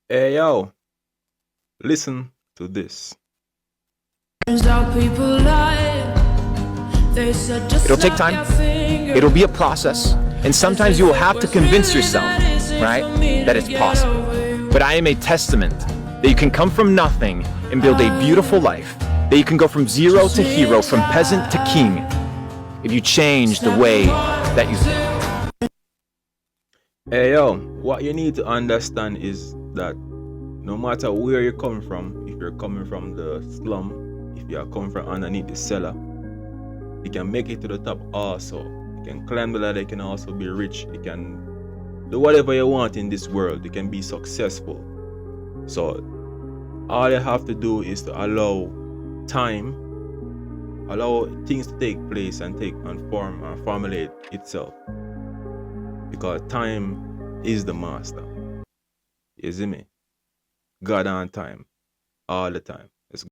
Hey yo, listen to this. Turns out people lie. They said just It'll take snap time. your fingers. It'll be a process. And sometimes you will have to convince yourself, right, that it's possible. But I am a testament that you can come from nothing and build a beautiful life. That you can go from zero to hero, from peasant to king, if you change the way that you think. Hey yo, what you need to understand is that no matter where you're coming from, if you're coming from the slum, if you are coming from underneath the cellar, you can make it to the top also. You can climb the ladder, you can also be rich, you can do whatever you want in this world, you can be successful. So all you have to do is to allow time, allow things to take place and form and formulate itself. Because time is the master. You see me? God on time. All the time.